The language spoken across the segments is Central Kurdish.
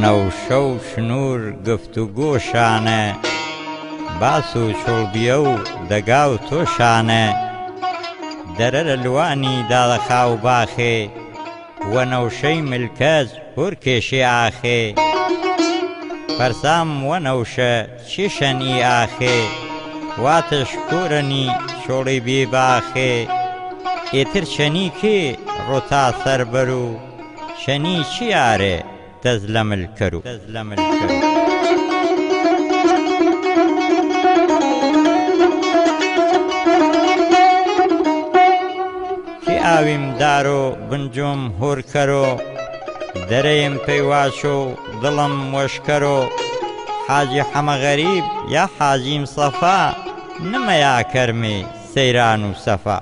وەنەوشە و شنوور گفتوگۆشانە باس و چۆڵبیە و دەگا و تۆشانە دەرە لە لوانی داڵەخا و باخێ وەنەوشەی ملکەج هۆر کێشێ ئاخێ پەرسام وەنەوشە چی شەنی ئاخێ واتش کۆرەنی چۆڵی بێباخێ ئێتر شەنی کێ ڕۆتا سەربەر و شەنی چی یارێ دەست لە ملکەر و کی ئاویم دارۆ بنجۆم هۆرکەرۆ دەرەیم پێی واچۆ دڵم وەشکەرۆ حاجی حەمە غەریب یا حاجیم سەفا نمە یا کەرمێ سەیران و سەفا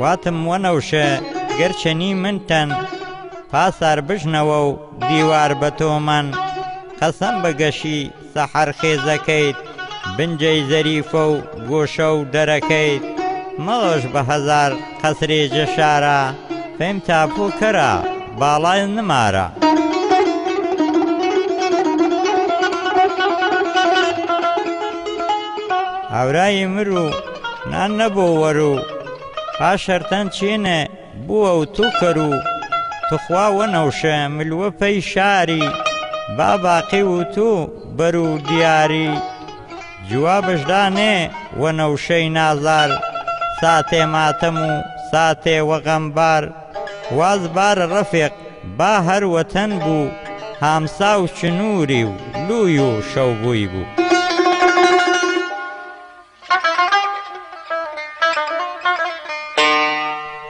واتم وەنەوشە گەرچەنی منتەن پاسار بژنەوە و دیوار بە تۆمەن قەسەم بەگەشی سەحەر خێزەکەیت بنجەی زەریفە و گۆشە و دەرەکەیت مەڵۆژ بە هەزار قەسرێ جەشارە پێم تاپۆ کەرە باڵای نمارە هاورایی مر و نان نەبۆ وەر و پاشەرتەن چێنە بووە و تووکەر و توخوا وەنەوشە ملوە پەی شاری با باقی و تو بەر و دیاری جوابشدانێ وەنەوشەی نازار ساتێ ماتەم و ساتێ وەغەمبار واز بارە ڕەفیق با هەر وەتەن بوو هامسا و چنووری و لووی و شەوبووی بوو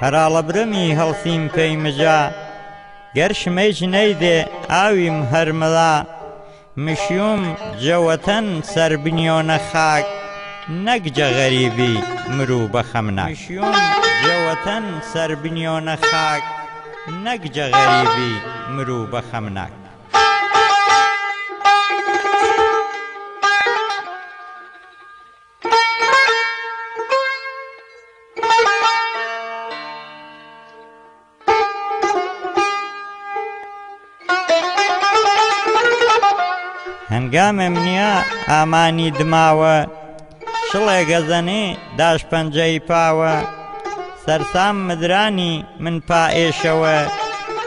هەراڵەبرەمی هەڵسیم پێی مجا گەر شمەیج نەیدێ ئاویم هەرمەلا مشیوم جەوەتەن سەر بنیۆنە خاک نەک جەغەریبی مرو بە خەمناک مشیوم جەوەتەن سەر بنیۆنە خاک نەک جەغەریبی مرو بە خەمناک هەنگامم نییە ئامانی دماوە شڵێ گەزەنێ داش پەنجەی پاوە سەرسام مدرانی من پائێشەوە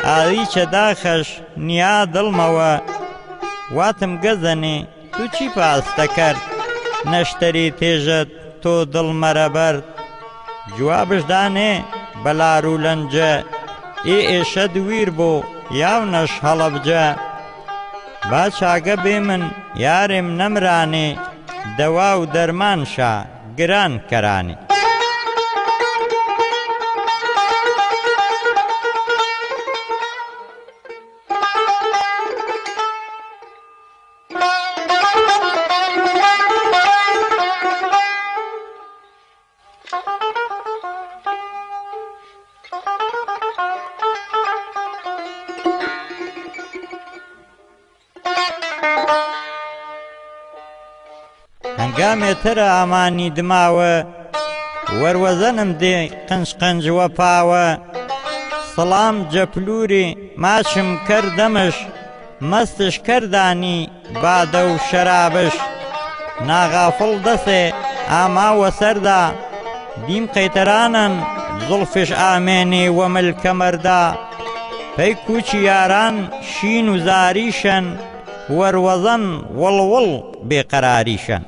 ئاویچە داخەش نیا دڵمەوە واتم گەزەنێ تو چی پاستە کرد نەشتەری تێژت تۆ دڵمەرەبەرد جوابشدانێ بەلار و لەنجە ئێ ئێشە دویر بۆ یاونەش هەڵەبجە با چاگە بێ من یارێم نەمرانێ دەوا و دەرمانشا گران کەرانێ هەنگامێترە ئامانی دماوە وەروەزەنم دێ قنج قەنجوە پاوە سڵام جەپلووری ماچم کردەمش مەستش کردانی بادە و شەرابش ناغافڵ دەسێ ئاماوە سەردا دیم قەیتەرانن زوڵفش ئامێنێ وەمل کەمەردا پەی کوچی یاران شین و زاریشن وەروەزەن وڵوڵ بێقەراریشن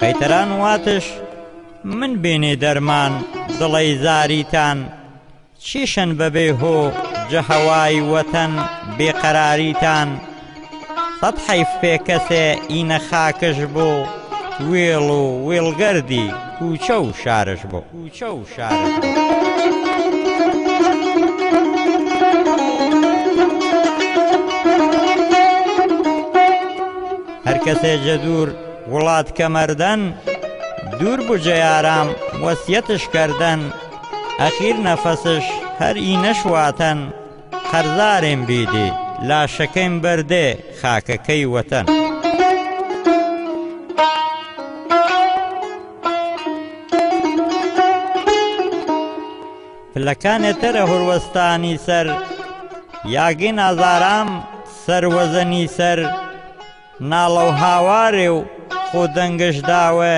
قەیتەران واتش من بێنێ دەرمان دڵەی زاریتان چیشن بەبێ هۆ جەهەوای وەتەن بێقەراریتان سەد حەیف پێ کەسێ ئینە خاکش بۆ وێڵ و وێڵگەردی کوچە و شارش بۆ هەر کەسێ جەدور وڵات کەمەردەن دوور بوجە یارام وەسیەتش کردەن ئەخیر نەفەسش هەر ئینەش واتەن قەرزارێم بیدێ لاشەکەیم بەردێ خاکەکەی وەتەن. پلەکانێتەرە هوروەستانی سەر یاگی نازارام سەروەزەنی سەر ناڵە و هاوارێ و خۆدەنگەش داوە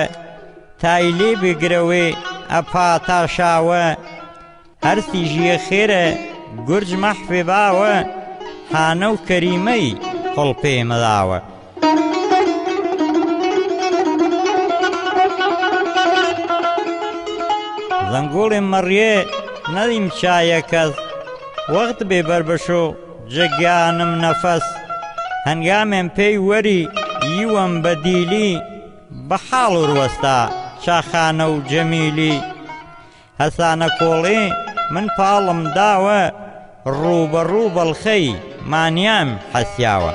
تایلێ بگرەوێ ئەپا تاشاوە هەرسی ژیە خێرە گورج مەحفێ باوە هانە و کەریمەی قوڵ پێ مەداوە. زەنگۆڵێ مەڕیێ نەدیم چایە کەس وەخت بێ بەربەشۆ جەگیانم نەفەس هەنگامێن پێی وەری یوەم بەدیلی بە حاڵ وروەستا چاخانە و جەمیلی هەسانە کۆڵێ من پاڵم داوە ڕووبەڕوو بەڵخەی مانیام حەسیاوە.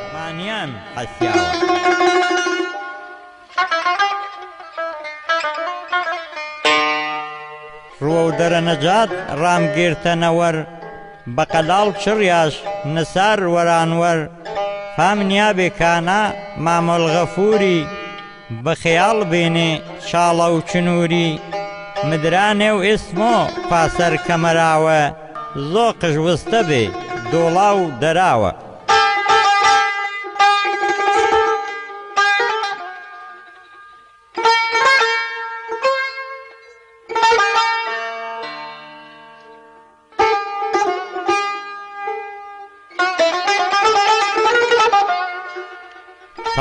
ڕوە و دەرە نەجات ڕامگێرتەنەوەر بە قەلاڵ چڕیاش نسار وەرانوەر فامنیا بێکانە مامەڵغەفوری بە خەیاڵ بێنێ چاڵە و چنووری مدرانێ و ئێسمۆ پاسەر کەمەراوە زۆقش وستە بێ دۆڵا و دەراوە.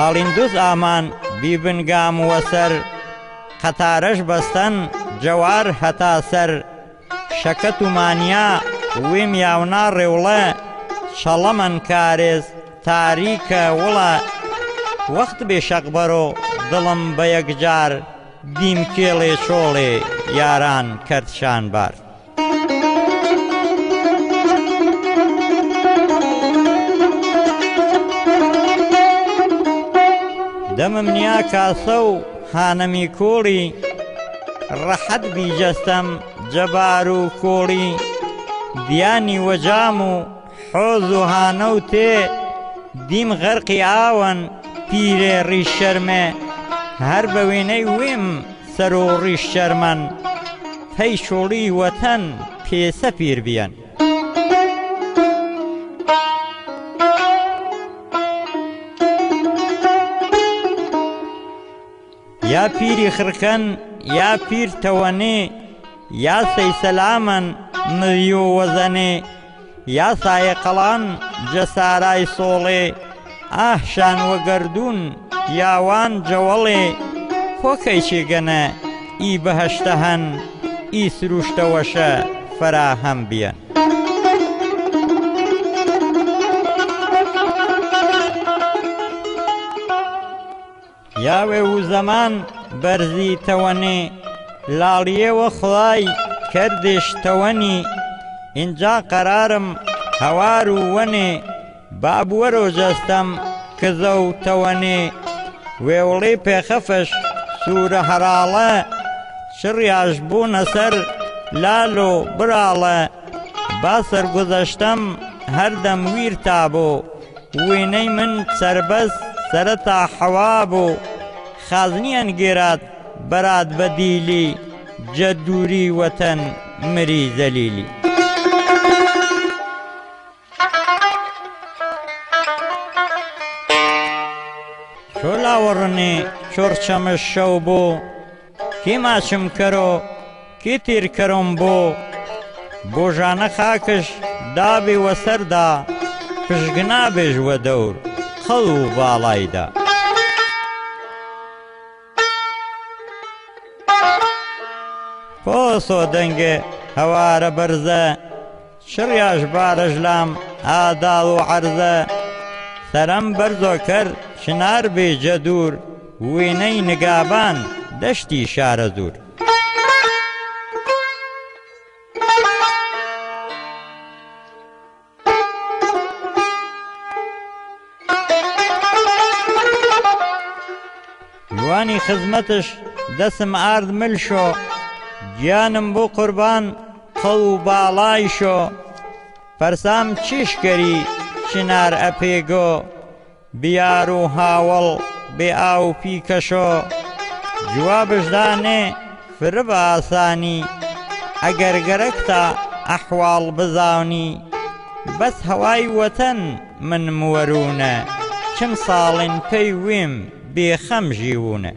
پاڵیندوس ئامان بیبنگام وەسەر قەتارەش بەستەن جەوار هەتا سەر شەکەت و مانیا وێم یاونا ڕێوڵە شەڵەمەن کارێز تاریکە وڵە وەخت بێ شەقبەرۆ دڵم بە یەکجار دیم کێڵێ چۆڵێ یاران کەرتشان بار. دەمم نیا کاسە و هانەمی کۆڵی ڕەحەت بیجەستەم جەبار و کۆڵی دیانی وەجام و حۆز و هانە و تێ دیم غەرقی ئاوەن پیرێ ڕیش شەرمێ هەر بە وێنەی وێم سەر و ڕیش شەرمەن پەی شۆڵی وەتەن پێسە پیر بیەن. یا پیری خڕکەن یا پیر تەوەنێ یا سەیسەلامەن مری و وەزەنێ یا سایەقەڵان جەسارای سۆڵێ ئاهشان وەگەردوون یاوان جەوەڵێ خۆکەی چێگەنە ئی بەهەشتە هەن ئی سروشتەوەشە فەراهەم بیەن. یاوێ و زەمان بەرزی تەوەنێ لاڵیەوە خوای کردێش تەوەنی ئینجا قەرارم هەوار و وەنێ بابوەرۆ جەستەم کزە و تەوەنێ وێوڵێ پێخەفەش سوورە هەراڵە شڕیاش بوونە سەر لالۆ براڵە با سەرگوزەشتەم هەردەم ویر تابۆ وێنەی من سەربەز سەرەتا حەوا بوو خازنیان گێرات بەرات بەدیلی جەدووری وەتەن مری زەلیلی. چۆ لاوەڕنێ چۆرچەمەش شەو بۆ کێ ماچم کەرۆ کێ تێر کەرۆم بۆ بۆ ژانە خاکش دابێ وەسەردا پشگنا بێژوە دەور خەڵ و باڵایدا. پۆسۆ دەنگێ هەوارە بەرزە شڕیاش بارەژلام ئاداڵ و عەرزە سەرەم بەرزۆ کرد شنار بێ جەدوور وێنەی نگابان دەشتی شارە دوور. میوانی خزمەتش دەسم ئارد ملشۆ گیانم بۆ قوربان قەڵ و باڵای شۆ پەرسام چیشکەری چنار ئەپێگۆ بیار و هاوڵ بێ ئاو پیکەشۆ جوابش دانێ فرە بە ئاسانی ئەگەر گەرەکتە ئەحواڵ بزانی بەس هەوای وەتەن من وەرونە چەند ساڵین پێی وێم بێخەم ژیونە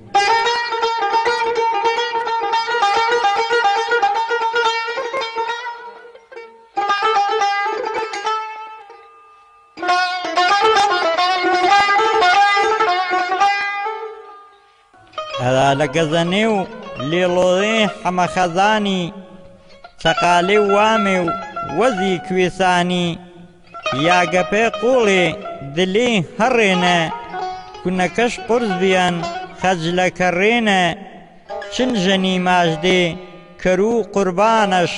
هەدا لە گەزەنێ و لێڵۆڵێ حەمە خەزانی چەقالێ وامێ و وەزی کوێسانی یاگەپێ قوڵێ دلێ هەڕێنە کونەکەش قورس بیان خەجلەکە ڕێنە چن ژەنی ماژدێ کەرو قوربانەش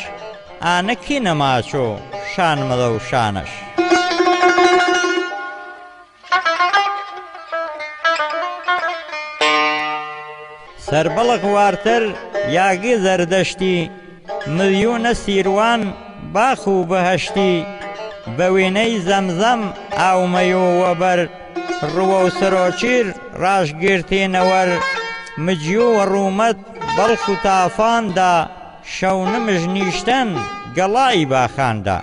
ئانە کی نەماچۆ شان مەڵە و شانەش سەربەڵق وارتر یاگی زەردەشتی ملیۆنە سیروان باخ و بەهەشتی بە وێنەی زەمزەم ئاومەیۆ وەبەر ڕوە و سەرۆچیر ڕاشگرتێنەوەر مجیۆ وە ڕوومەت بەڵخ و تافاندا شەونمژ نیشتەن گەڵای باخاندا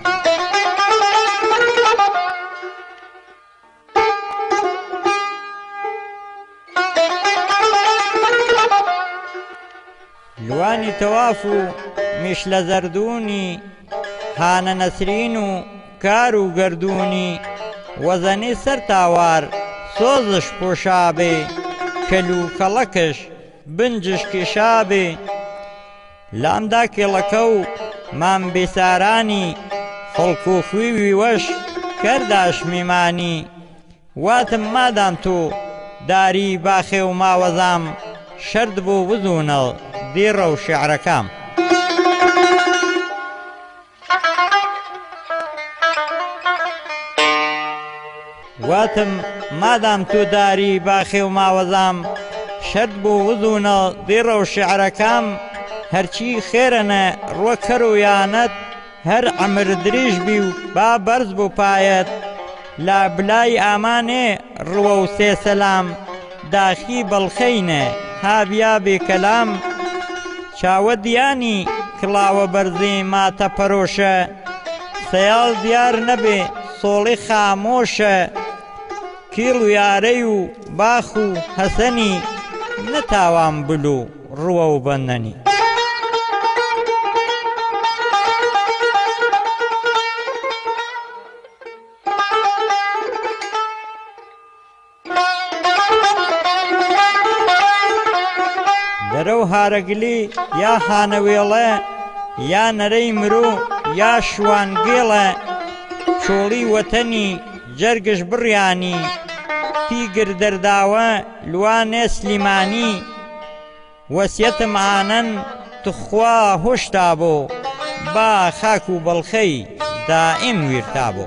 لوانی تەواف و میشلە زەردوونی هانە نەسرین و کار و گەردوونی وەزەنی سەر تاوار سۆزش پۆشابێ کەل و کەڵەکش بنجش کێشابێ لامدا کێڵەکە و مام بێسارانی خەڵک و خوێوی وەش کەرداش میمانی واتم مادام تۆ داری باخێ و ماوەزام شەرد بۆ بزوونە دیڕە و شێعرەکەم واتم مادام تۆ داری باخێ و ماوەزام شەرد بۆ وزوونە دیڕە و شێعرەکەم هەرچی خێرەنە ڕوە کەر و یانەت هەر عەمر درێژ بی و با بەرز بۆ پایەت لا بلای ئامانێ ڕوە و سێ سەلام داخی بەڵخەینە هابیا بێکەلام چاوە دیانی کڵاوە بەرزێ ماتە پەرۆشە سەیاڵ دیار نەبێ سۆڵی خامۆشە کیڵ و یارەی و باخ و هەسەنی نەتاوان بلو ڕوە و بەندەنی دەرە و هارەگلی یا هانەوێڵە یا نەرەی مرۆ یا شوانگێڵە چۆڵی وەتەنی جەرگش بڕیانی پیگر دەرداوە لوانێ سلیمانی وەسیەتم ئانەن تخوا هۆشتا بۆ با خاک و بەڵخەی دائیم ویرتا بۆ